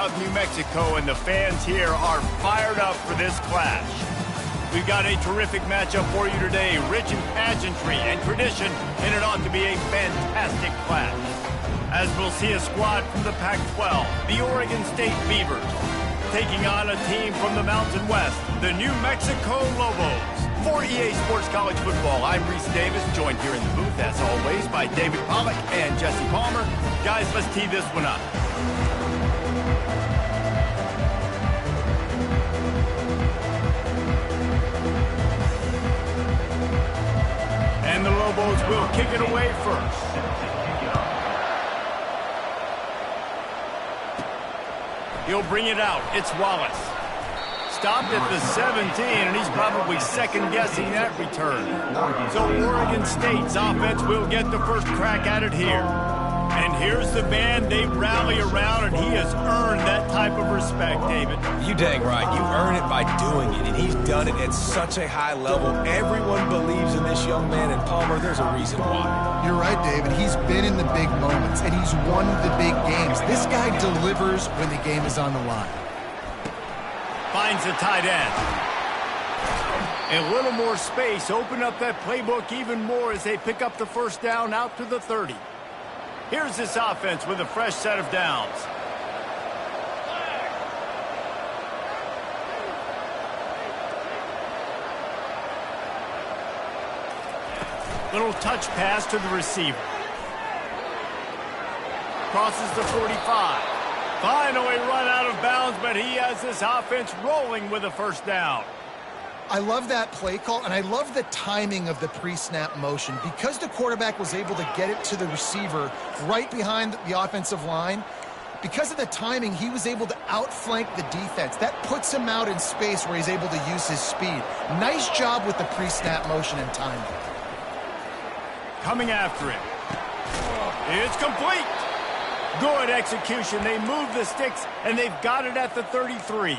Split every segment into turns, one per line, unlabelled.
of New Mexico, and the fans here are fired up for this clash. We've got a terrific matchup for you today, rich in pageantry and tradition, and it ought to be a fantastic clash. As we'll see a squad from the Pac-12, the Oregon State Beavers, taking on a team from the Mountain West, the New Mexico Lobos. For EA Sports College Football, I'm Reese Davis, joined here in the booth, as always, by David Pollack and Jesse Palmer. Guys, let's tee this one up. And the Lobos will kick it away first. He'll bring it out. It's Wallace. Stopped at the 17, and he's probably second-guessing that return. So Oregon State's offense will get the first crack at it here. And here's the band they rally around, and he has earned that type of respect, David.
You dang right. You earn it by doing it, and he's done it at such a high level. Everyone believes in this young man, and Palmer, there's a reason why.
You're right, David. He's been in the big moments, and he's won the big games. This guy delivers when the game is on the line.
Finds the tight end. A little more space. Open up that playbook even more as they pick up the first down out to the 30. Here's this offense with a fresh set of downs. Little touch pass to the receiver. Crosses the 45. Finally run out of bounds, but he has this offense rolling with a first down.
I love that play call, and I love the timing of the pre-snap motion. Because the quarterback was able to get it to the receiver right behind the offensive line, because of the timing, he was able to outflank the defense. That puts him out in space where he's able to use his speed. Nice job with the pre-snap motion and timing.
Coming after him. It's complete. Good execution. They move the sticks, and they've got it at the 33.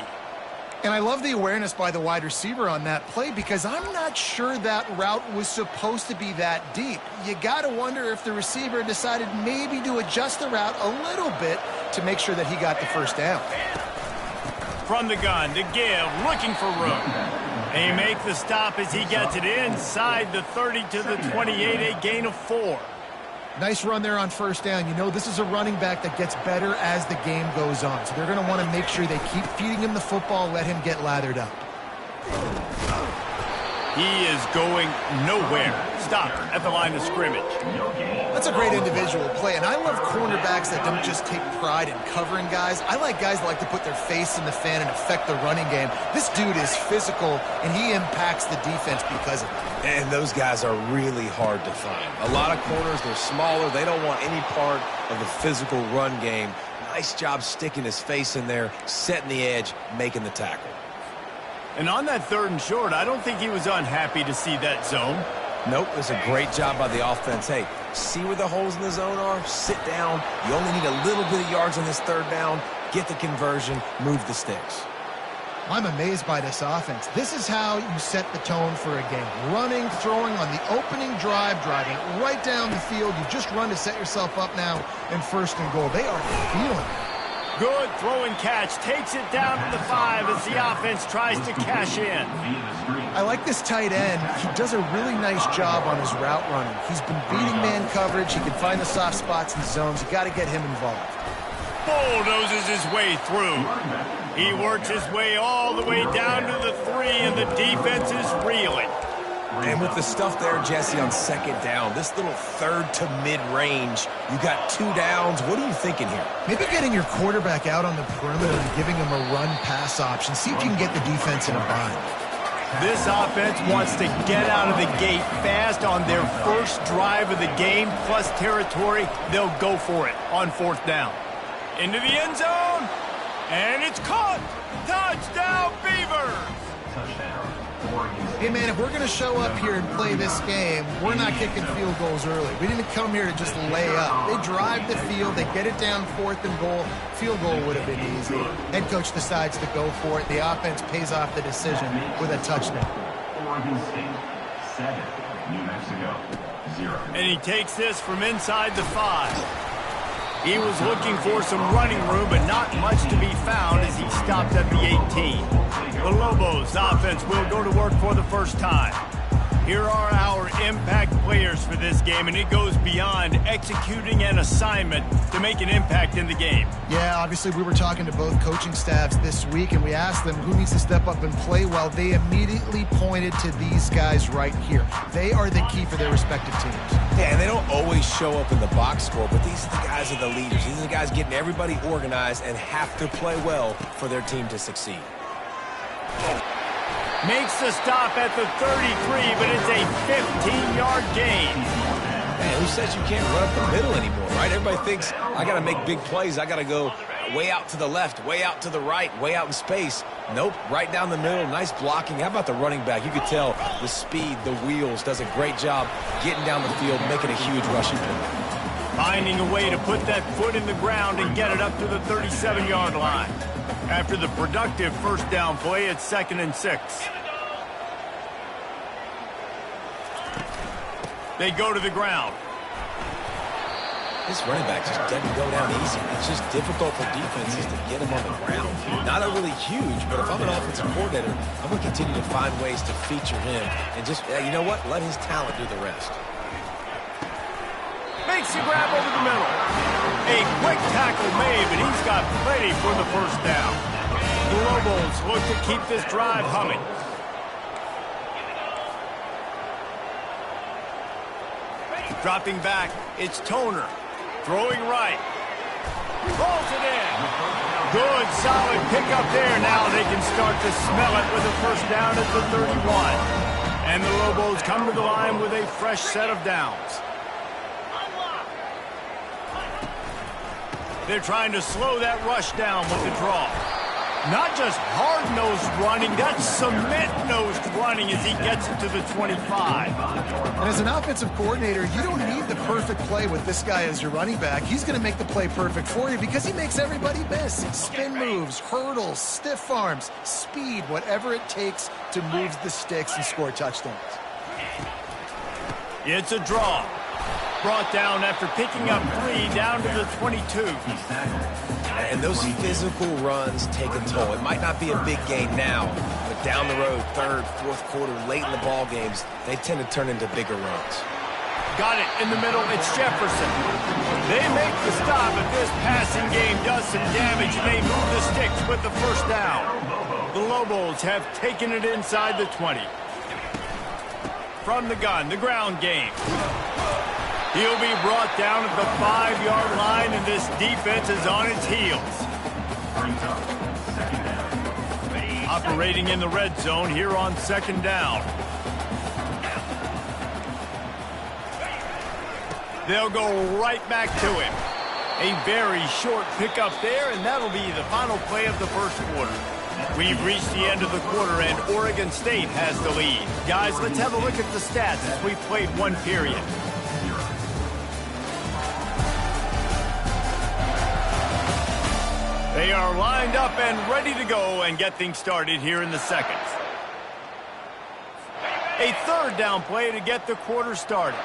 And I love the awareness by the wide receiver on that play because I'm not sure that route was supposed to be that deep. You got to wonder if the receiver decided maybe to adjust the route a little bit to make sure that he got the first down.
From the gun to give, looking for room. They make the stop as he gets it inside the 30 to the 28, a gain of 4.
Nice run there on first down. You know, this is a running back that gets better as the game goes on. So they're going to want to make sure they keep feeding him the football, let him get lathered up.
He is going nowhere. Stopped at the line of scrimmage.
That's a great individual play, and I love cornerbacks that don't just take pride in covering guys. I like guys that like to put their face in the fan and affect the running game. This dude is physical, and he impacts the defense because of it.
And those guys are really hard to find. A lot of corners, they're smaller. They don't want any part of the physical run game. Nice job sticking his face in there, setting the edge, making the tackle.
And on that 3rd and short, I don't think he was unhappy to see that zone.
Nope, it was a great job by the offense. Hey, see where the holes in the zone are? Sit down. You only need a little bit of yards on this 3rd down. Get the conversion, move the sticks.
I'm amazed by this offense. This is how you set the tone for a game. Running, throwing on the opening drive, driving right down the field. You've just run to set yourself up now in 1st and goal. They are feeling it.
Good throw and catch. Takes it down to the 5 as the offense tries to cash in.
I like this tight end. He does a really nice job on his route running. He's been beating man coverage. He can find the soft spots and zones. You got to get him involved.
Bulldozes his way through. He works his way all the way down to the 3, and the defense is reeling.
And with the stuff there, Jesse, on 2nd down, this little 3rd to mid-range, you got 2 downs. What are you thinking here?
Maybe getting your quarterback out on the perimeter and giving him a run-pass option. See if you can get the defense in a bind.
This offense wants to get out of the gate fast on their first drive of the game, plus territory. They'll go for it on 4th down. Into the end zone, and it's caught. Touchdown, Beavers!
Hey, man, if we're going to show up here and play this game, we're not kicking field goals early. We didn't come here to just lay up. They drive the field. They get it down 4th and goal. Field goal would have been easy. Head coach decides to go for it. The offense pays off the decision with a touchdown.
Oregon State, 7. New Mexico, 0.
And he takes this from inside the 5. He was looking for some running room, but not much to be found as he stopped at the 18. The Lobos offense will go to work for the first time. Here are our impact players for this game, and it goes beyond executing an assignment to make an impact in the game.
Yeah, obviously we were talking to both coaching staffs this week, and we asked them who needs to step up and play well. They immediately pointed to these guys right here. They are the key for their respective teams.
Yeah, and they don't always show up in the box score, but these are the guys that are the leaders. These are the guys getting everybody organized and have to play well for their team to succeed.
Makes the stop at the 33, but it's a 15-yard gain.
Man, who says you can't run up the middle anymore, right? Everybody thinks, I got to make big plays. I got to go way out to the left, way out to the right, way out in space. Nope, right down the middle. Nice blocking. How about the running back? You could tell the speed, the wheels, does a great job getting down the field, making a huge rushing play.
Finding a way to put that foot in the ground and get it up to the 37-yard line. After the productive first down play, it's 2nd and 6. They go to the ground.
This running back just doesn't go down easy. It's just difficult for defenses to get him on the ground. Not a really huge, but if I'm an offensive coordinator, I'm going to continue to find ways to feature him and just, you know what, let his talent do the rest.
Makes the grab over the middle. A quick tackle made, but he's got plenty for the first down. The Lobos look to keep this drive humming. Dropping back, it's Toner. Throwing right. Rolls it in. Good, solid pickup there. Now they can start to smell it with a first down at the 31. And the Lobos come to the line with a fresh set of downs. They're trying to slow that rush down with the draw. Not just hard-nosed running, that's cement-nosed running as he gets it to the 25.
And as an offensive coordinator, you don't need the perfect play with this guy as your running back. He's going to make the play perfect for you because he makes everybody miss. Spin moves, hurdles, stiff arms, speed, whatever it takes to move the sticks and score touchdowns.
It's a draw. Brought down after picking up 3 down to the 22.
And those physical runs take a toll. It might not be a big gain now, but down the road, 3rd, 4th quarter, late in the ball games, they tend to turn into bigger runs.
Got it in the middle. It's Jefferson. They make the stop, but this passing game does some damage, and they move the sticks with the first down. The Lobos have taken it inside the 20. From the gun, the ground game. He'll be brought down at the 5-yard line, and this defense is on its heels. Operating in the red zone here on 2nd down. They'll go right back to him. A very short pickup there, and that'll be the final play of the first quarter. We've reached the end of the quarter, and Oregon State has the lead. Guys, let's have a look at the stats as we played one period. They are lined up and ready to go and get things started here in the second. A 3rd down play to get the quarter started.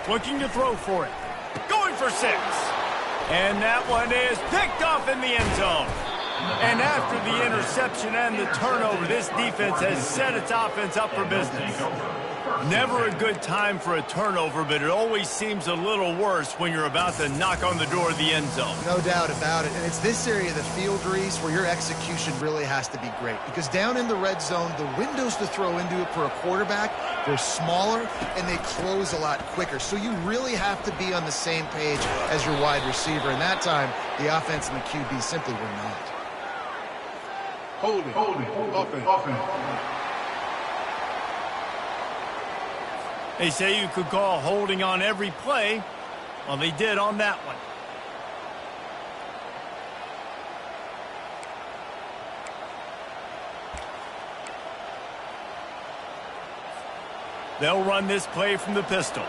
Looking to throw for it. Going for 6. And that one is picked off in the end zone. And after the interception and the turnover, this defense has set its offense up for business. Never a good time for a turnover, but it always seems a little worse when you're about to knock on the door of the end zone.
No doubt about it. And it's this area of the field, Reese, where your execution really has to be great. Because down in the red zone, the windows to throw into it for a quarterback, they're smaller and they close a lot quicker. So you really have to be on the same page as your wide receiver. And that time, the offense and the QB simply were not.
Hold it. Offense.
They say you could call holding on every play. Well, they did on that one. They'll run this play from the pistol.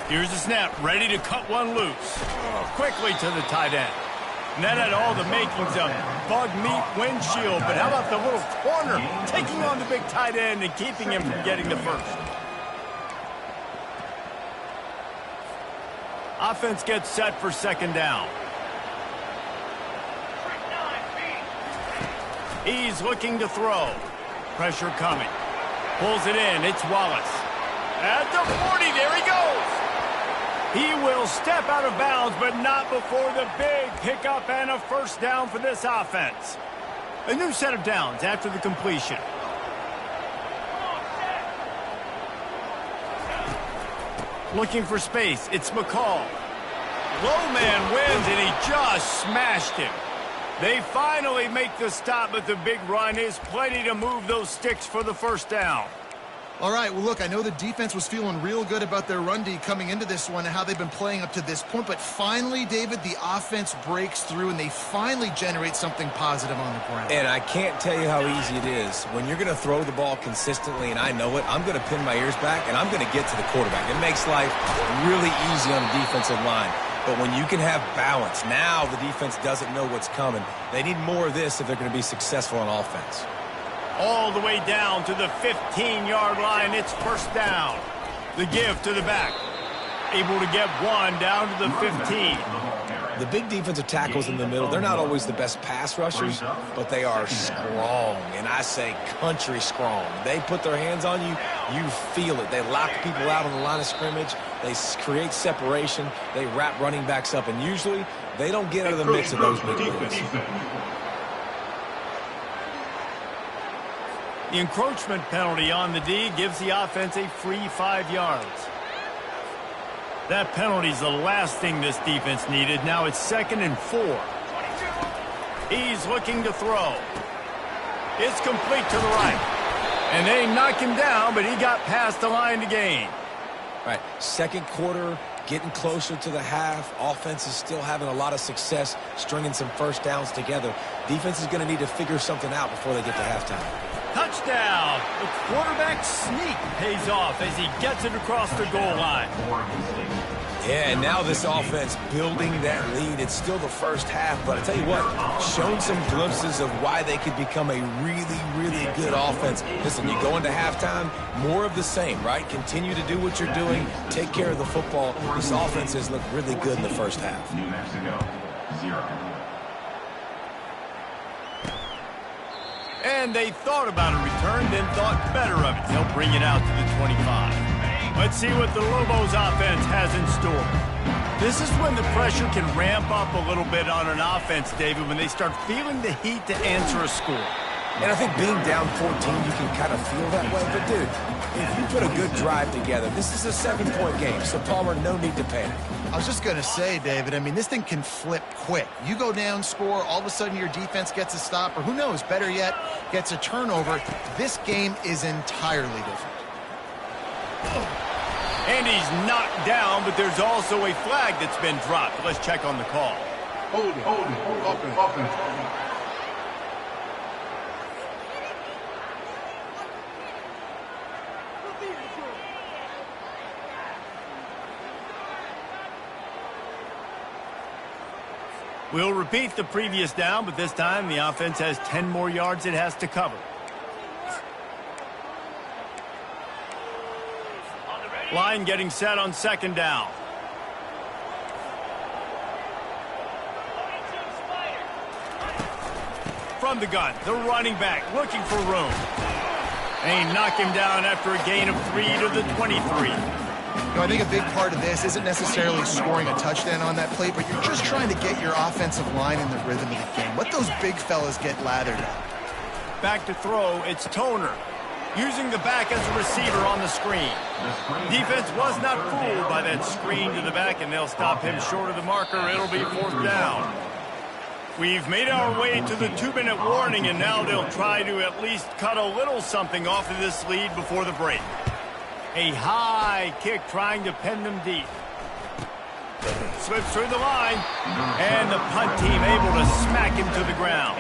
Here's the snap, ready to cut one loose. Quickly to the tight end. And that had all the makings of bug meat windshield, but how about the little corner taking on the big tight end and keeping him from getting the first? Offense gets set for second down. He's looking to throw. Pressure coming. Pulls it in. It's Wallace. At the 40, there he goes. He will step out of bounds, but not before the big pickup and a first down for this offense. A new set of downs after the completion. Looking for space. It's McCall. Low man wins, and he just smashed him. They finally make the stop, but the big run is plenty to move those sticks for the first down.
All right, well, look, I know the defense was feeling real good about their run D coming into this one and how they've been playing up to this point, but finally, David, the offense breaks through and they finally generate something positive on the ground.
And I can't tell you how easy it is. When you're going to throw the ball consistently, and I know it, I'm going to pin my ears back and I'm going to get to the quarterback. It makes life really easy on the defensive line. But when you can have balance, now the defense doesn't know what's coming. They need more of this if they're going to be successful on offense.
All the way down to the 15-yard line. It's first down. The give to the back. Able to get one down to the 15.
The big defensive tackles in the middle, they're not always the best pass rushers, but they are strong, and I say country strong. They put their hands on you, you feel it. They lock people out on the line of scrimmage. They create separation. They wrap running backs up, and usually they don't get out of the mix of those big plays.
The encroachment penalty on the D gives the offense a free 5 yards. That penalty's the last thing this defense needed. Now it's 2nd and 4. He's looking to throw. It's complete to the right. And they knock him down, but he got past the line to gain.
All right, second quarter, getting closer to the half. Offense is still having a lot of success stringing some first downs together. Defense is going to need to figure something out before they get to halftime.
Touchdown! The quarterback sneak pays off as he gets it across the goal line.
Yeah, and now this offense building that lead. It's still the first half, but I tell you what, shown some glimpses of why they could become a really, really good offense. Listen, you go into halftime, more of the same, right? Continue to do what you're doing, take care of the football. This offense has looked really good in the first half.
New Mexico, 0.
And they thought about a return, then thought better of it. They'll bring it out to the 25. Let's see what the Lobos offense has in store. This is when the pressure can ramp up a little bit on an offense, David, when they start feeling the heat to answer a score.
And I think being down 14, you can kind of feel that way. But, dude, if you put a good drive together, this is a 7-point game. So, Palmer, no need to panic.
I was just going to say, David, I mean, this thing can flip quick. You go down, score, all of a sudden your defense gets a stop, or who knows, better yet, gets a turnover. This game is entirely different.
And he's knocked down, but there's also a flag that's been dropped. Let's check on the call.
Hold it. Offense.
We'll repeat the previous down, but this time the offense has 10 more yards it has to cover. Line getting set on second down. From the gun, the running back looking for room. And he knocked him down after a gain of 3 to the 23.
You know, I think a big part of this isn't necessarily scoring a touchdown on that play, but you're just trying to get your offensive line in the rhythm of the game. Let those big fellas get lathered up.
Back to throw, it's Toner. Using the back as a receiver on the screen. Defense was not fooled by that screen to the back, and they'll stop him short of the marker. It'll be 4th down. We've made our way to the 2-minute warning, and now they'll try to at least cut a little something off of this lead before the break. A high kick trying to pen them deep. Slips through the line, and the punt team able to smack him to the ground.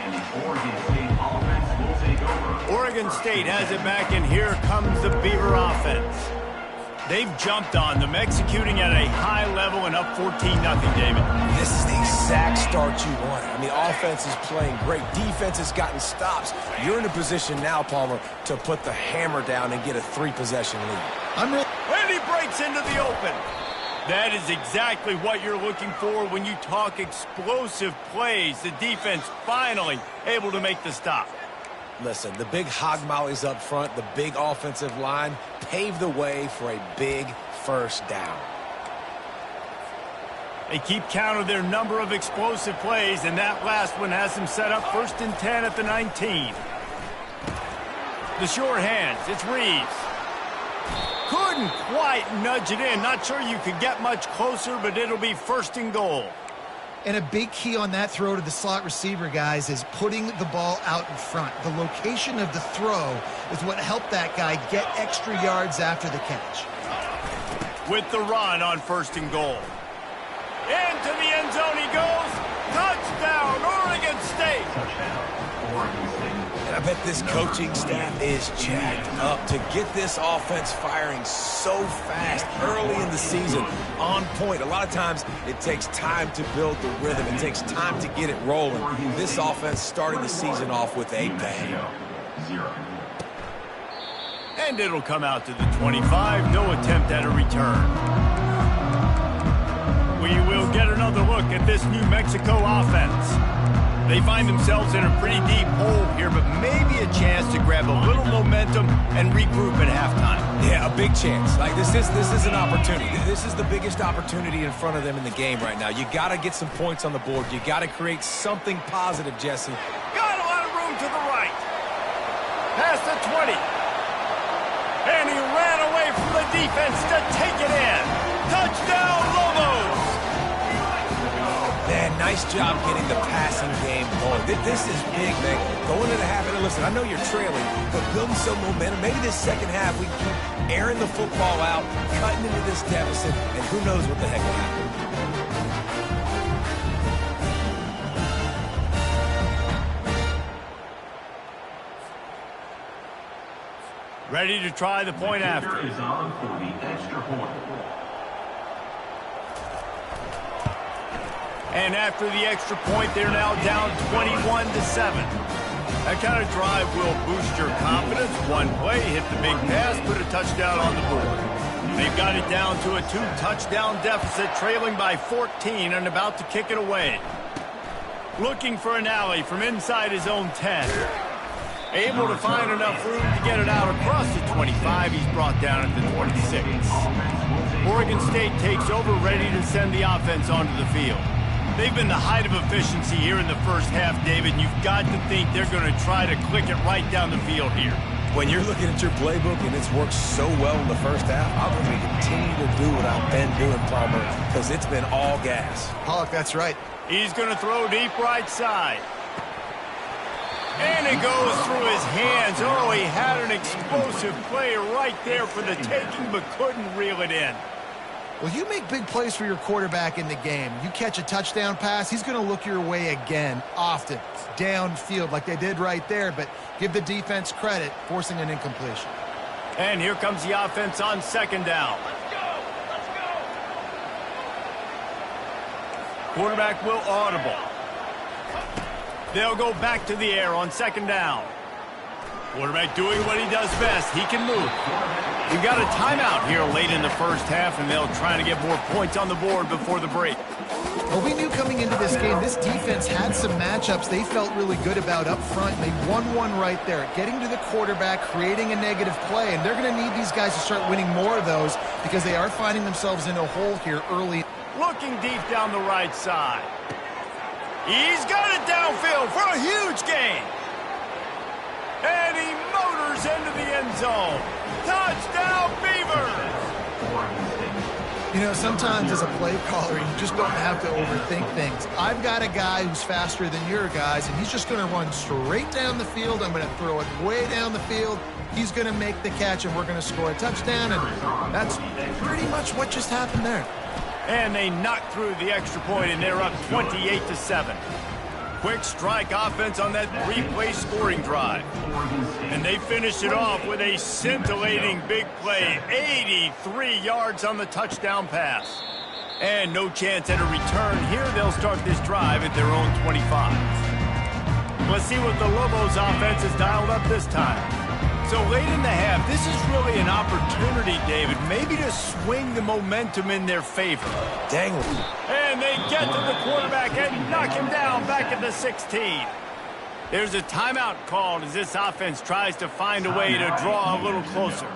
Oregon State has it back, and here comes the Beaver offense. They've jumped on them, executing at a high level and up 14-0, David.
This is the exact start you wanted. I mean, offense is playing great. Defense has gotten stops. You're in a position now, Palmer, to put the hammer down and get a 3-possession lead.
And he breaks into the open. That is exactly what you're looking for when you talk explosive plays. The defense finally able to make the stop.
Listen, the big hog mollies up front, the big offensive line, paved the way for a big first down.
They keep count of their number of explosive plays, and that last one has them set up 1st and 10 at the 19. The short hands, it's Reeves. Couldn't quite nudge it in. Not sure you could get much closer, but it'll be 1st and goal.
And a big key on that throw to the slot receiver, guys, is putting the ball out in front. The location of the throw is what helped that guy get extra yards after the catch.
With the run on 1st and goal. Into the end zone he goes. Touchdown, Oregon State.
Touchdown, Oregon State.
And I bet this coaching staff is jacked up to get this offense firing so fast early in the season, on point. A lot of times it takes time to build the rhythm. It takes time to get it rolling. This offense starting the season off with a bang.
0.
And it'll come out to the 25. No attempt at a return. We will get another look at this New Mexico offense. They find themselves in a pretty deep hole here, but maybe a chance to grab a little momentum and regroup at halftime.
Yeah, a big chance. Like this is an opportunity. This is the biggest opportunity in front of them in the game right now. You got to get some points on the board. You got to create something positive, Jesse.
Got a lot of room to the right. Past the 20. And he ran away from the defense to take it in. Touchdown, Lobos!
Man, nice job getting the passing game going. This is big, man. Going into the half, and listen, I know you're trailing, but building some momentum. Maybe this second half we keep airing the football out, cutting into this deficit, and who knows what the heck will happen.
Ready to try the point after.
Is on for the extra point.
And after the extra point, they're now down 21-7. That kind of drive will boost your confidence. One play, hit the big pass, put a touchdown on the board. They've got it down to a 2-touchdown deficit, trailing by 14 and about to kick it away. Looking for an alley from inside his own 10. Able to find enough room to get it out across the 25. He's brought down at the 26. Oregon State takes over, ready to send the offense onto the field. They've been the height of efficiency here in the first half, David. You've got to think they're going to try to click it right down the field here.
When you're looking at your playbook and it's worked so well in the first half, I'm going to continue to do what I've been doing, Palmer, because it's been all gas.
Pollock, that's right.
He's going to throw deep right side. And it goes through his hands. Oh, he had an explosive play right there for the taking, but couldn't reel it in.
Well, you make big plays for your quarterback in the game. You catch a touchdown pass, he's going to look your way again, often, downfield like they did right there, but give the defense credit, forcing an incompletion.
And here comes the offense on second down. Let's go! Let's go! Quarterback will audible. They'll go back to the air on second down. Quarterback doing what he does best. He can move. We've got a timeout here late in the first half, and they'll try to get more points on the board before the break.
Well, we knew coming into this game, this defense had some matchups they felt really good about up front. They won one right there, getting to the quarterback, creating a negative play, and they're going to need these guys to start winning more of those because they are finding themselves in a hole here early.
Looking deep down the right side. He's got it downfield for a huge gain. And he motors into the end zone. Touchdown, Beavers!
You know, sometimes as a play caller, you just don't have to overthink things. I've got a guy who's faster than your guys, and he's just going to run straight down the field. I'm going to throw it way down the field. He's going to make the catch, and we're going to score a touchdown, and that's pretty much what just happened there.
And they knocked through the extra point, and they're up 28-7. Quick strike offense on that three-play scoring drive. And they finish it off with a scintillating big play. 83 yards on the touchdown pass. And no chance at a return here. They'll start this drive at their own 25. Let's see what the Lobos offense has dialed up this time. So late in the half, this is really an opportunity, David, maybe to swing the momentum in their favor.
Dang.
And they get to the quarterback and knock him down back at the 16. There's a timeout called as this offense tries to find a way to draw a little closer.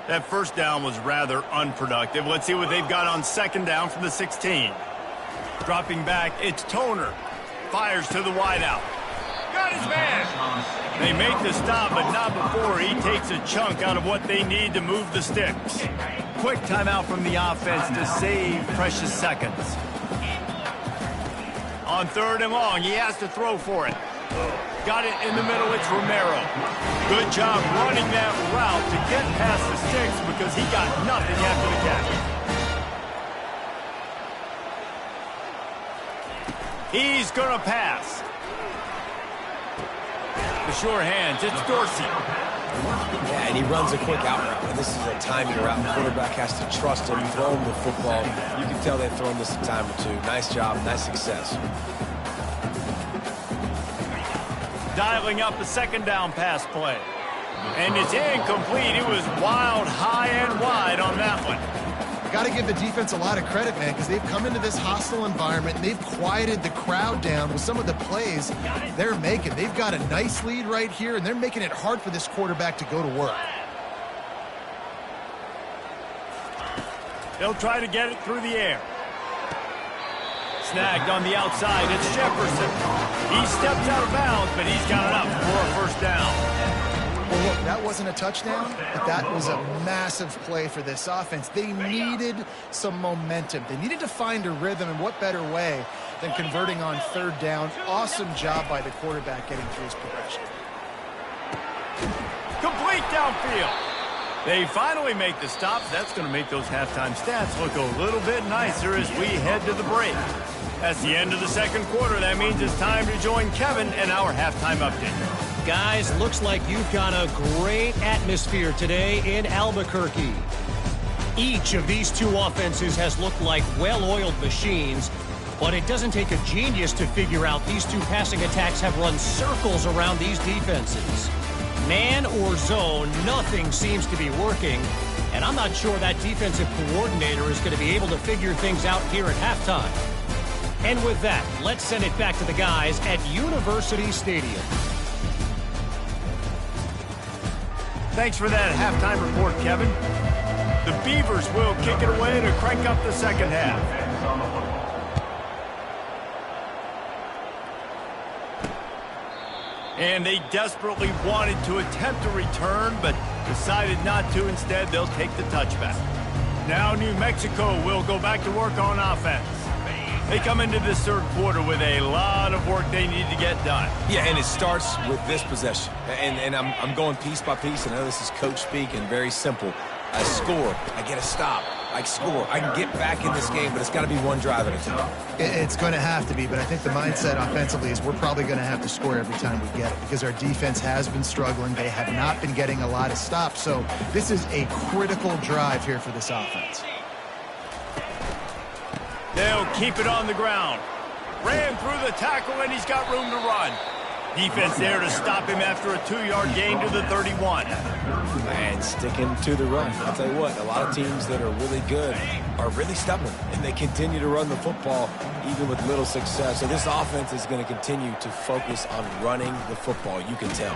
That first down was rather unproductive. Let's see what they've got on second down from the 16. Dropping back, it's Toner. Fires to the wideout. Got his man. They make the stop, but not before he takes a chunk out of what they need to move the sticks. Quick timeout from the offense to save precious seconds. On third and long, he has to throw for it. Got it in the middle, it's Romero. Good job running that route to get past the sticks because he got nothing after the catch. He's gonna pass. The sure hands, it's Dorsey.
Yeah, and he runs a quick out route, and this is a timing route. The quarterback has to trust him, throw him the football. You can tell they've thrown this a time or two. Nice job, nice success.
Dialing up a second down pass play. And it's incomplete. It was wild, high and wide on that one.
Got to give the defense a lot of credit, man, because they've come into this hostile environment and they've quieted the crowd down with some of the plays they're making. They've got a nice lead right here, and they're making it hard for this quarterback to go to work.
They'll try to get it through the air. Snagged on the outside, it's Jefferson. He steps out of bounds, but he's got enough for a first down.
Well, look, that wasn't a touchdown, but that was a massive play for this offense. They needed some momentum. They needed to find a rhythm, and what better way than converting on third down. Awesome job by the quarterback getting through his progression.
Complete downfield. They finally make the stop. That's going to make those halftime stats look a little bit nicer as we head to the break. That's the end of the second quarter. That means it's time to join Kevin and our halftime update.
Guys, looks like you've got a great atmosphere today in Albuquerque. Each of these two offenses has looked like well-oiled machines, but it doesn't take a genius to figure out these two passing attacks have run circles around these defenses. Man or zone, nothing seems to be working, and I'm not sure that defensive coordinator is going to be able to figure things out here at halftime. And with that, let's send it back to the guys at University Stadium.
Thanks for that halftime report, Kevin. The Beavers will kick it away to crank up the second half. And they desperately wanted to attempt a return, but decided not to. Instead, they'll take the touchback. Now New Mexico will go back to work on offense. They come into this third quarter with a lot of work they need to get done.
Yeah, and it starts with this possession. And I'm going piece by piece. I know this is coach speak and very simple. I score. I get a stop. I score. I can get back in this game, but it's got to be one drive at a time.
It's going to have to be, but I think the mindset offensively is we're probably going to have to score every time we get it because our defense has been struggling. They have not been getting a lot of stops, so this is a critical drive here for this offense.
They'll keep it on the ground. Ran through the tackle, and he's got room to run. Defense there to stop him after a 2-yard gain to the 31.
And sticking to the run. I'll tell you what, a lot of teams that are really good are really stubborn, and they continue to run the football even with little success. So this offense is going to continue to focus on running the football. You can tell.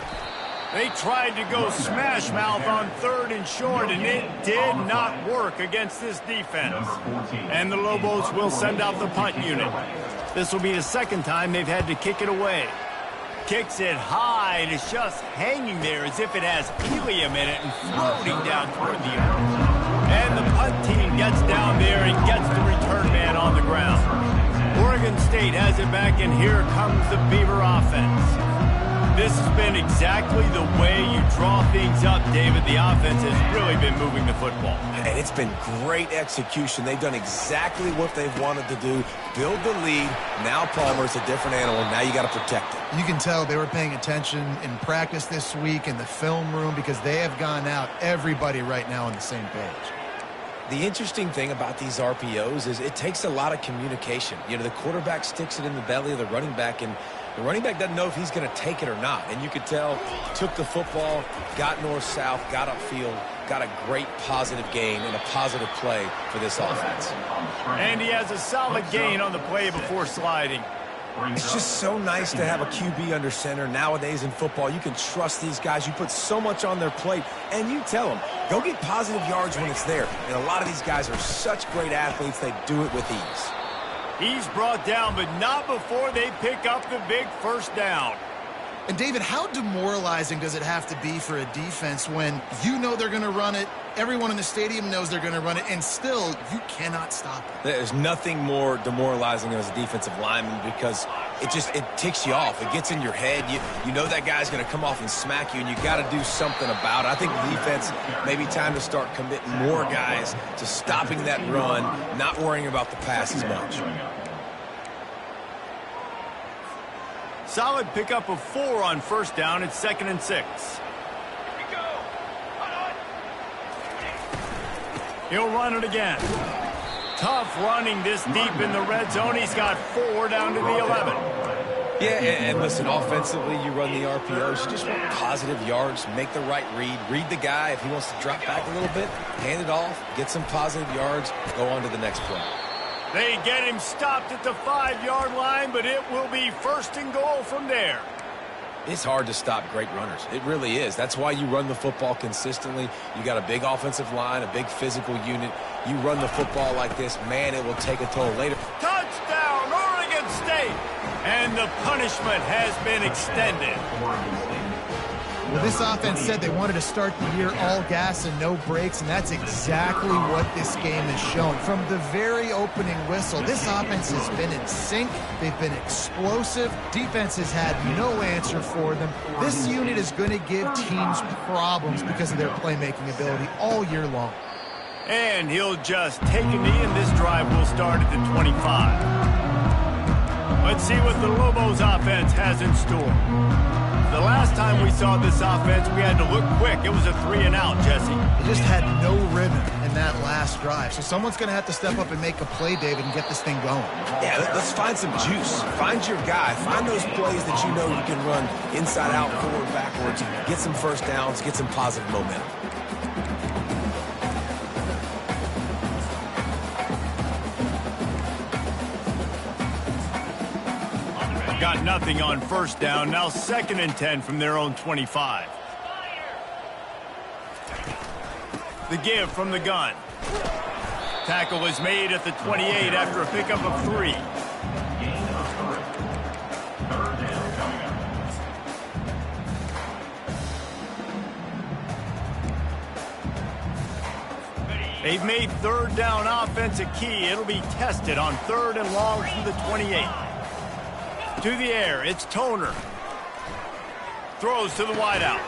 They tried to go smash mouth on third and short, and it did not work against this defense. And the Lobos will send out the punt unit. This will be the second time they've had to kick it away. Kicks it high, and it's just hanging there as if it has helium in it and floating down toward the earth. And the punt team gets down there and gets the return man on the ground. Oregon State has it back, and here comes the Beaver offense. This has been exactly the way you draw things up, David. The offense has really been moving the football.
And it's been great execution. They've done exactly what they've wanted to do. Build the lead. Now Palmer's a different animal. Now you got to protect it.
You can tell they were paying attention in practice this week in the film room because they have gone out, everybody right now on the same page.
The interesting thing about these RPOs is it takes a lot of communication. You know, the quarterback sticks it in the belly of the running back, and The running back doesn't know if he's going to take it or not. And you could tell, took the football, got north-south, got upfield, got a great positive gain and a positive play for this offense.
And he has a solid gain on the play before sliding.
It's just so nice to have a QB under center. Nowadays in football, you can trust these guys. You put so much on their plate, and you tell them, go get positive yards when it's there. And a lot of these guys are such great athletes, they do it with ease.
He's brought down, but not before they pick up the big first down.
And, David, how demoralizing does it have to be for a defense when you know they're going to run it, everyone in the stadium knows they're going to run it, and still you cannot stop it?
There's nothing more demoralizing as a defensive lineman because it ticks you off. It gets in your head. You know that guy's going to come off and smack you, and you got to do something about it. I think the defense, maybe time to start committing more guys to stopping that run, not worrying about the pass as much.
Solid pickup of 4 on first down. It's 2nd and 6. He'll run it again. Tough running this deep in the red zone. He's got 4 down to the 11.
Yeah, and listen, offensively, you run the RPOs. You just want positive yards, make the right read the guy. If he wants to drop back a little bit, hand it off, get some positive yards, go on to the next play.
They get him stopped at the 5-yard line, but it will be 1st and goal from there.
It's hard to stop great runners. It really is. That's why you run the football consistently. You got a big offensive line, a big physical unit. You run the football like this, man, it will take a toll later.
Touchdown, Oregon State! And the punishment has been extended.
Well, this offense said they wanted to start the year all gas and no brakes, and that's exactly what this game has shown. From the very opening whistle, this offense has been in sync. They've been explosive. Defense has had no answer for them. This unit is going to give teams problems because of their playmaking ability all year long.
And he'll just take a knee, and this drive will start at the 25. Let's see what the Lobos offense has in store. The last time we saw this offense, we had to look quick. It was a 3-and-out, Jesse.
They just had no rhythm in that last drive. So someone's going to have to step up and make a play, David, and get this thing going.
Yeah, let's find some juice. Find your guy. Find those plays that you know you can run inside out, forward, backwards. Get some first downs. Get some positive momentum.
Got nothing on first down. Now 2nd and 10 from their own 25. The give from the gun. Tackle was made at the 28 after a pickup of 3. They've made 3rd down offense a key. It'll be tested on 3rd and long from the 28. To the air, it's Toner. Throws to the wideout.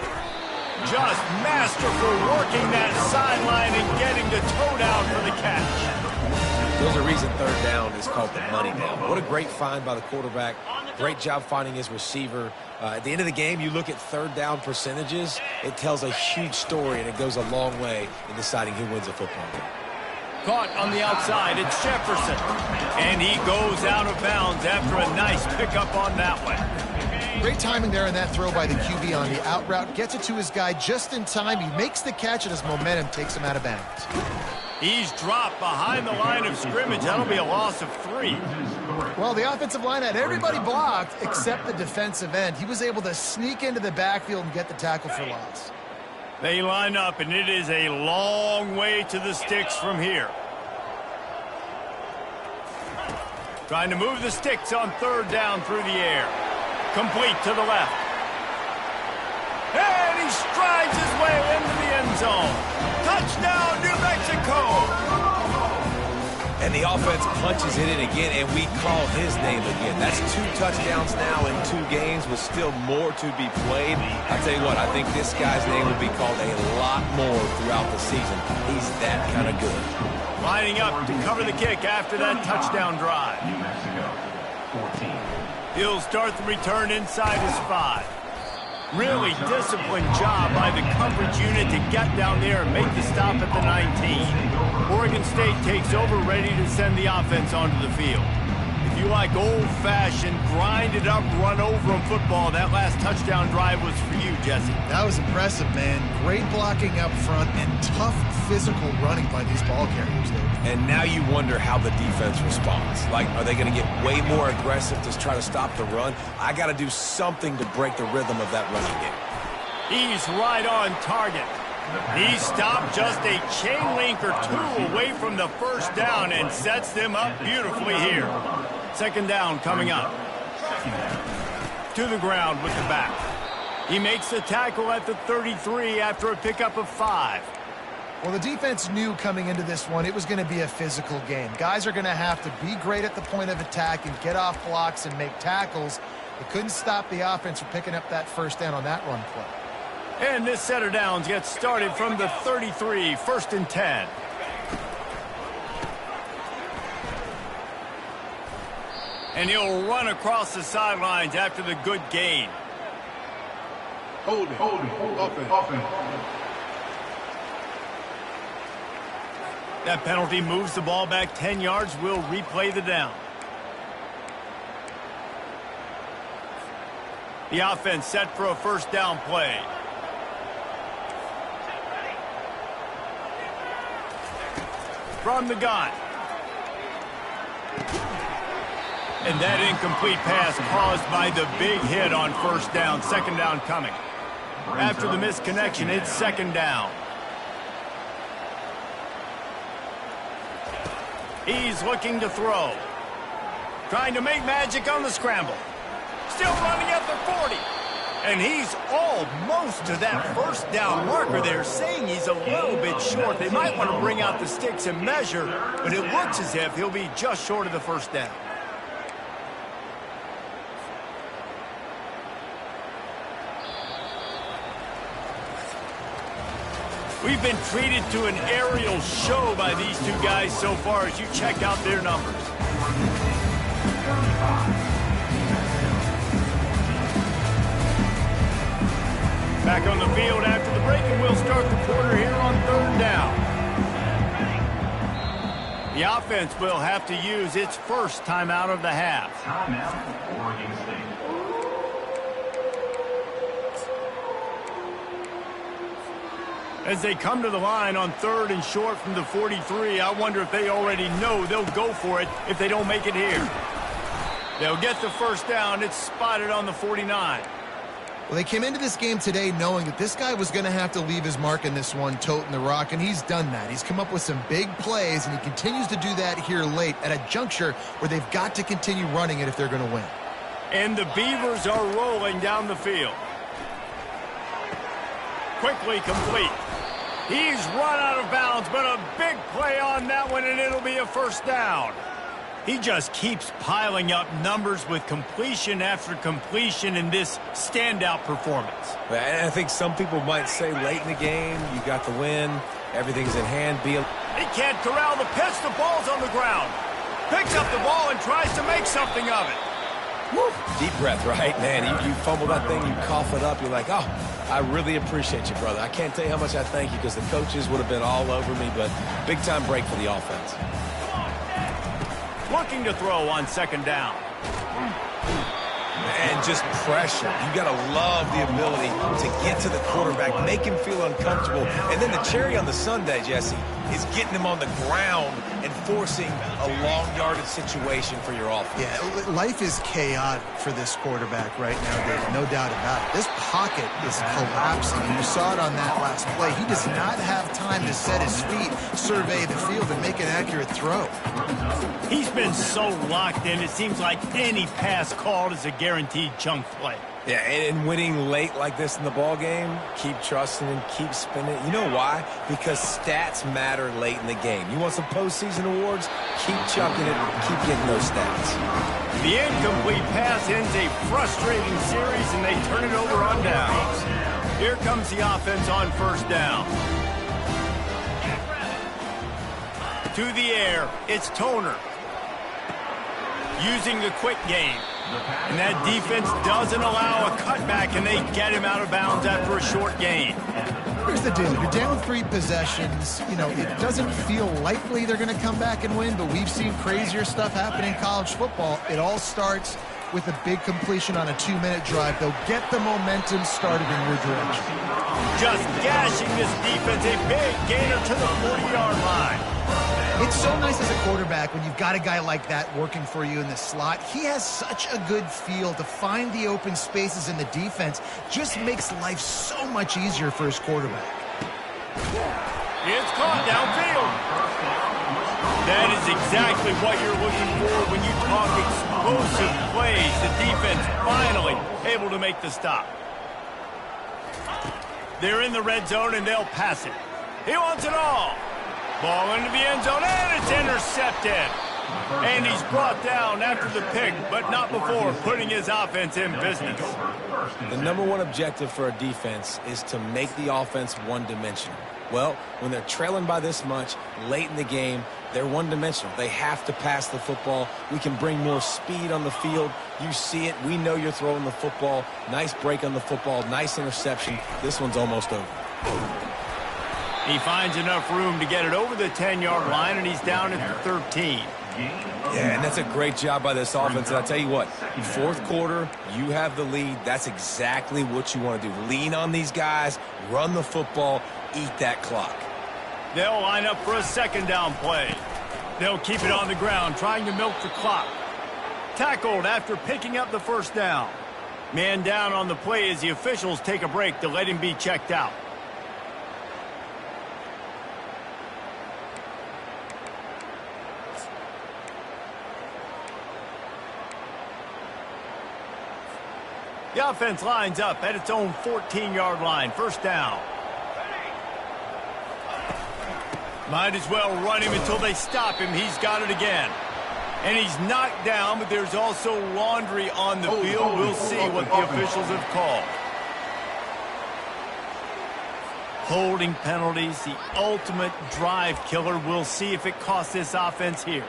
Just masterful working that sideline and getting the toe down for the catch.
There's a reason 3rd down is called the money down. What a great find by the quarterback. Great job finding his receiver. At the end of the game, you look at 3rd down percentages. It tells a huge story, and it goes a long way in deciding who wins a football game.
Caught on the outside, it's Jefferson. And he goes out of bounds after a nice pickup on that one.
Great timing there in that throw by the QB on the out route. Gets it to his guy just in time. He makes the catch, and his momentum takes him out of bounds.
He's dropped behind the line of scrimmage. That'll be a loss of 3.
Well, the offensive line had everybody blocked except the defensive end. He was able to sneak into the backfield and get the tackle for loss.
They line up, and it is a long way to the sticks from here. Trying to move the sticks on 3rd down through the air. Complete to the left. And he strides his way into the end zone. Touchdown, New Mexico!
And the offense punches it in again, and we call his name again. That's 2 touchdowns now in 2 games with still more to be played. I tell you what, I think this guy's name will be called a lot more throughout the season. He's that kind of good.
Lining up to cover the kick after that touchdown drive.
New Mexico, 14.
He'll start the return inside his 5. Really disciplined job by the coverage unit to get down there and make the stop at the 19. Oregon State takes over, ready to send the offense onto the field. If you like old-fashioned, grind-it-up, run-over-'em football, that last touchdown drive was for you, Jesse.
That was impressive, man. Great blocking up front and tough physical running by these ball carriers, dude.
And now you wonder how the defense responds. Like, are they going to get way more aggressive to try to stop the run? I got to do something to break the rhythm of that running game.
He's right on target. He stopped just a chain link or two away from the first down and sets them up beautifully here. Second down coming up. To the ground with the back. He makes the tackle at the 33 after a pickup of 5.
Well, the defense knew coming into this one it was going to be a physical game. Guys are going to have to be great at the point of attack and get off blocks and make tackles. They couldn't stop the offense from picking up that first down on that run play.
And this set of downs gets started from the 33, 1st and 10. And he'll run across the sidelines after the good gain.
Hold it. Offense.
That penalty moves the ball back 10 yards. We'll replay the down. The offense set for a first down play. From the gun. And that incomplete pass caused by the big hit on first down. Second down coming. After the misconnection, it's second down. He's looking to throw. Trying to make magic on the scramble. Still running at the 40. And he's almost to that first down marker there, saying he's a little bit short. They might want to bring out the sticks and measure, but it looks as if he'll be just short of the first down. We've been treated to an aerial show by these two guys so far as you check out their numbers. Back on the field after the break, and we'll start the quarter here on third down. The offense will have to use its first timeout of the half.
Timeout, Oregon State.
As they come to the line on 3rd and short from the 43, I wonder if they already know they'll go for it if they don't make it here. They'll get the first down. It's spotted on the 49.
Well, they came into this game today knowing that this guy was going to have to leave his mark in this one, toting the rock, and he's done that. He's come up with some big plays, and he continues to do that here late at a juncture where they've got to continue running it if they're going to win.
And the Beavers are rolling down the field. Quickly complete. He's run out of bounds, but a big play on that one, and it'll be a first down. He just keeps piling up numbers with completion after completion in this standout performance.
And I think some people might say late in the game, you got the win, everything's in hand.
He can't corral the pitch, the ball's on the ground. Picks up the ball and tries to make something of it.
Woo. Deep breath, right, man? You fumble that thing, you cough it up, you're like, oh, I really appreciate you, brother. I can't tell you how much I thank you because the coaches would have been all over me, but big-time break for the offense.
Looking to throw on second down.
And just pressure. You got to love the ability to get to the quarterback, make him feel uncomfortable. And then the cherry on the sundae, Jesse, is getting him on the ground and forcing a long yardage situation for your offense.
Yeah, life is chaotic for this quarterback right now, David. No doubt about it. This pocket is collapsing, and you saw it on that last play. He does not have time to set his feet, survey the field, and make an accurate throw.
He's been so locked in, it seems like any pass called is a guaranteed chunk play.
Yeah, and winning late like this in the ball game, keep trusting and keep spinning. You know why? Because stats matter late in the game. You want some postseason awards? Keep chucking it, keep getting those stats.
The incomplete pass ends a frustrating series, and they turn it over on downs. Here comes the offense on first down. To the air, it's Toner. Using the quick game. And that defense doesn't allow a cutback, and they get him out of bounds after a short gain.
Here's the deal. You're down 3 possessions. You know, it doesn't feel likely they're going to come back and win, but we've seen crazier stuff happen in college football. It all starts with a big completion on a 2-minute drive. They'll get the momentum started in your direction.
Just gashing this defense, a big gainer to the 40-yard line.
It's so nice as a quarterback when you've got a guy like that working for you in the slot. He has such a good feel to find the open spaces in the defense. Just makes life so much easier for his quarterback.
It's caught downfield. That is exactly what you're looking for when you talk explosive plays. The defense finally able to make the stop. They're in the red zone and they'll pass it. He wants it all. Ball into the end zone, and it's intercepted. And he's brought down after the pick, but not before putting his offense in business.
The #1 objective for a defense is to make the offense one-dimensional. Well, when they're trailing by this much late in the game, they're one-dimensional. They have to pass the football. We can bring more speed on the field. You see it. We know you're throwing the football. Nice break on the football. Nice interception. This one's almost over.
He finds enough room to get it over the 10-yard line, and he's down at the 13.
Yeah, and that's a great job by this offense. And I'll tell you what, 4th quarter, you have the lead. That's exactly what you want to do. Lean on these guys, run the football, eat that clock.
They'll line up for a 2nd down play. They'll keep it on the ground, trying to milk the clock. Tackled after picking up the 1st down. Man down on the play as the officials take a break to let him be checked out. The offense lines up at its own 14-yard line. 1st down. Might as well run him until they stop him. He's got it again. And he's knocked down, but there's also laundry on the field. We'll see what the officials have called. Holding penalties, the ultimate drive killer. We'll see if it costs this offense here.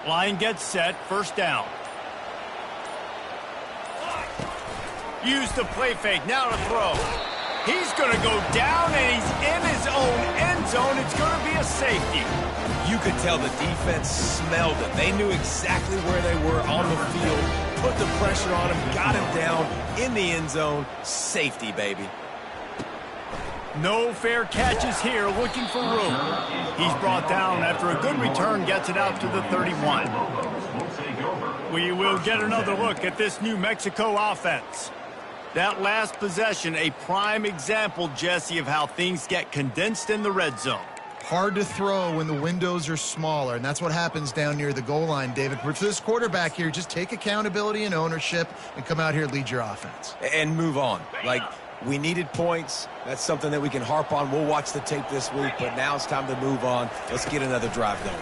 Line gets set, 1st down. Use the play fake, now to throw. He's going to go down, and he's in his own end zone. It's going to be a safety.
You could tell the defense smelled it. They knew exactly where they were on the field, put the pressure on him, got him down in the end zone. Safety, baby.
No fair catches here, looking for room. He's brought down after a good return, gets it out to the 31. We will get another look at this New Mexico offense. That last possession, a prime example, Jesse, of how things get condensed in the red zone.
Hard to throw when the windows are smaller, and that's what happens down near the goal line, David. But for this quarterback here, just take accountability and ownership and come out here and lead your offense.
And move on. Like, we needed points. That's something that we can harp on. We'll watch the tape this week, but now it's time to move on. Let's get another drive going.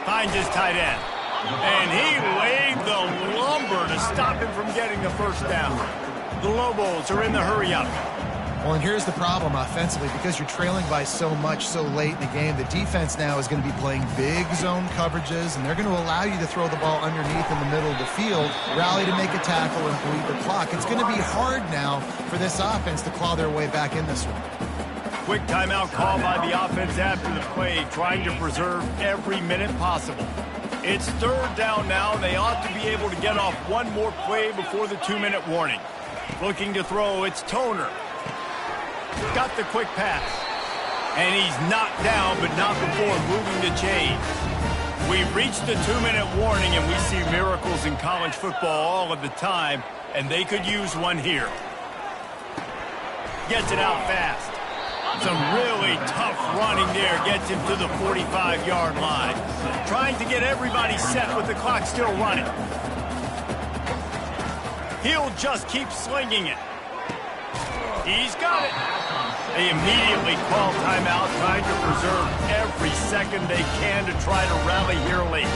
Finds his tight end. And he laid the lumber to stop him from getting the 1st down. The Lobos are in the hurry-up.
Well, and here's the problem offensively. Because you're trailing by so much so late in the game, the defense now is going to be playing big zone coverages, and they're going to allow you to throw the ball underneath in the middle of the field, rally to make a tackle, and bleed the clock. It's going to be hard now for this offense to claw their way back in this one.
Quick timeout call by the offense after the play, trying to preserve every minute possible. It's 3rd down now. They ought to be able to get off one more play before the 2-minute warning. Looking to throw, it's Toner. Got the quick pass. And he's knocked down, but not before moving the chains. We've reached the 2-minute warning, and we see miracles in college football all of the time, and they could use one here. Gets it out fast. Some really tough running there. Gets him to the 45-yard line. Trying to get everybody set with the clock still running. He'll just keep slinging it. He's got it. They immediately call timeout, trying to preserve every second they can to try to rally here late.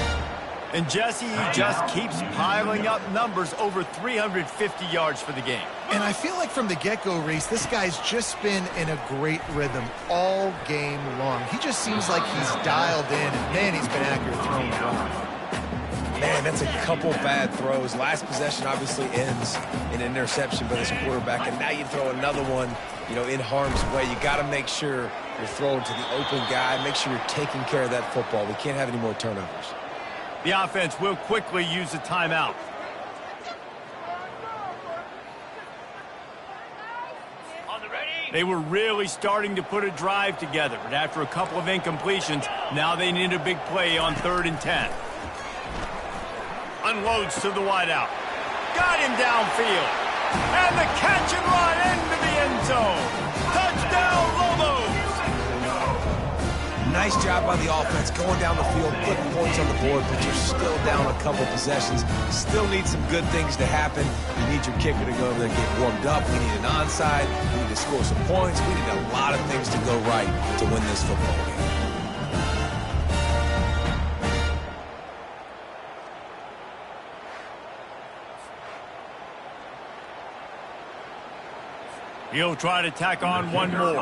And Jesse, he just keeps piling up numbers, over 350 yards for the game.
And I feel like from the get-go, Reese, this guy's just been in a great rhythm all game long. He just seems like he's dialed in, and man, he's been accurate throwing the ball.
Man, that's a couple bad throws. Last possession obviously ends in an interception by this quarterback, and now you throw another one, you know, in harm's way. You got to make sure you're throwing to the open guy. Make sure you're taking care of that football. We can't have any more turnovers.
The offense will quickly use a timeout. They were really starting to put a drive together, but after a couple of incompletions, now they need a big play on 3rd and 10. Unloads to the wideout. Got him downfield. And the catch and run into the end zone. Touchdown, Lobos!
Nice job by the offense going down the field, putting points on the board, but you're still down a couple possessions. Still need some good things to happen. You need your kicker to go over there and get warmed up. We need an onside. We need to score some points. We need a lot of things to go right to win this football game.
He'll try to tack on one more.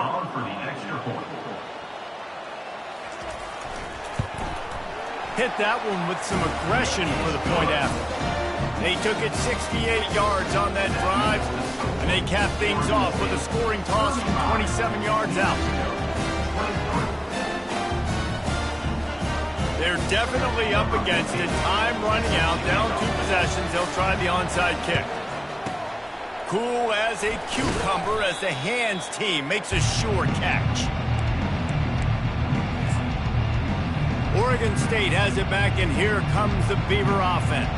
Hit that one with some aggression for the point after. They took it 68 yards on that drive, and they capped things off with a scoring toss from 27 yards out. They're definitely up against it. Time running out, down 2 possessions. They'll try the onside kick. Cool as a cucumber as the hands team makes a sure catch. Oregon State has it back, and here comes the Beaver offense.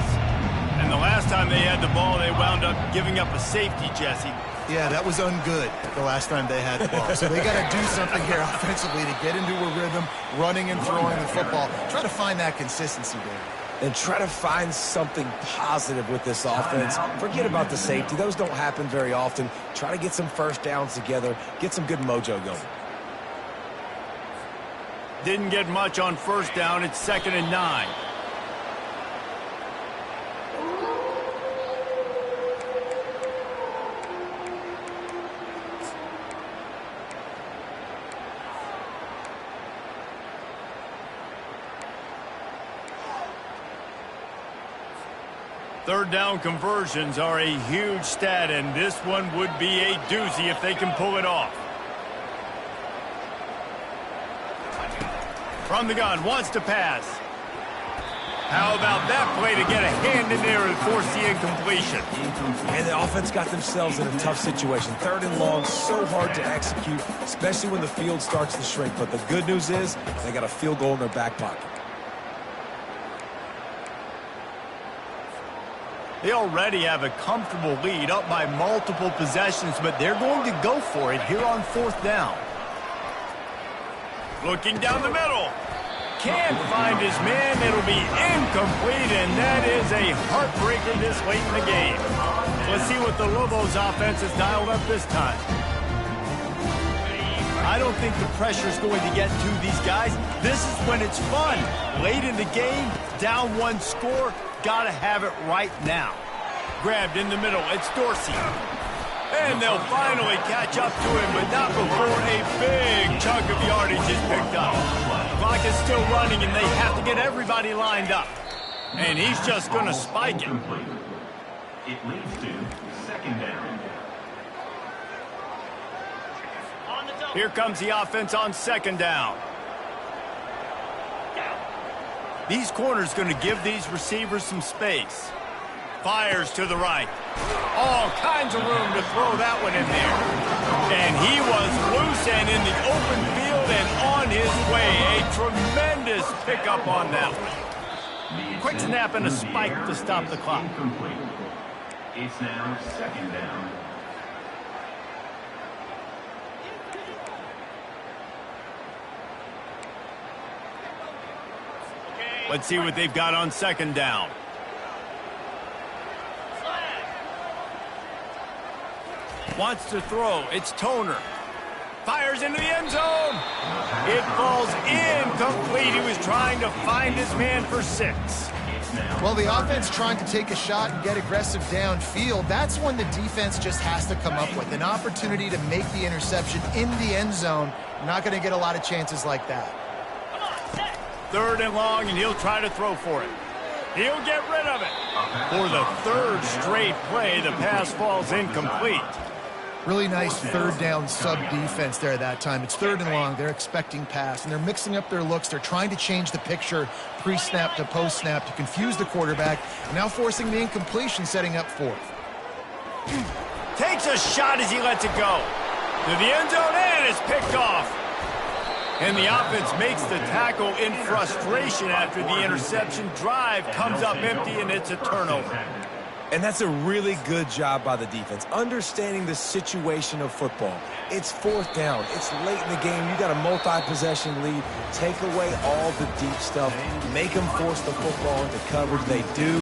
And the last time they had the ball, they wound up giving up a safety, Jesse.
Yeah, that was ungood the last time they had the ball. So they got to do something here offensively to get into a rhythm, running and throwing the football. Try to find that consistency there.
And try to find something positive with this offense. Forget about the safety. Those don't happen very often. Try to get some first downs together. Get some good mojo going.
Didn't get much on first down. It's 2nd and 9. Third down conversions are a huge stat, and this one would be a doozy if they can pull it off. From the gun, wants to pass. How about that play to get a hand in there and force the incompletion?
And the offense got themselves in a tough situation. 3rd and long, so hard to execute, especially when the field starts to shrink. But the good news is they got a field goal in their back pocket.
They already have a comfortable lead, up by multiple possessions, but they're going to go for it here on 4th down. Looking down the middle. Can't find his man. It'll be incomplete, and that is a heartbreaker this late in the game. Let's see what the Lobos offense has dialed up this time. I don't think the pressure is going to get to these guys. This is when it's fun. Late in the game, down 1 score, got to have it right now. Grabbed in the middle, it's Dorsey. And they'll finally catch up to him, but not before a big chunk of yardage is picked up. Clock is still running, and they have to get everybody lined up. And he's just going to spike it.
It leads to 2nd down.
Here comes the offense on 2nd down. These corners going to give these receivers some space. Fires to the right. All kinds of room to throw that one in there. And he was loose and in the open field and on his way. A tremendous pickup on that one. Quick snap and a spike to stop the clock.
It's now 2nd down.
Let's see what they've got on 2nd down. Wants to throw. It's Toner. Fires into the end zone. It falls incomplete. He was trying to find his man for 6.
Well, the offense trying to take a shot and get aggressive downfield, that's when the defense just has to come up with an opportunity to make the interception in the end zone. Not going to get a lot of chances like that.
3rd and long, and he'll try to throw for it. He'll get rid of it. For the 3rd straight play, the pass falls incomplete.
Really nice 3rd down sub-defense there that time. It's 3rd and long. They're expecting pass, and they're mixing up their looks. They're trying to change the picture pre-snap to post-snap to confuse the quarterback, and now forcing the incompletion, setting up 4th.
Takes a shot as he lets it go. To the end zone, and it's picked off. And the offense makes the tackle in frustration after the interception. Drive comes up empty, and it's a turnover.
And that's a really good job by the defense, understanding the situation of football. It's 4th down. It's late in the game. You got a multi-possession lead. Take away all the deep stuff. Make them force the football into coverage. They do.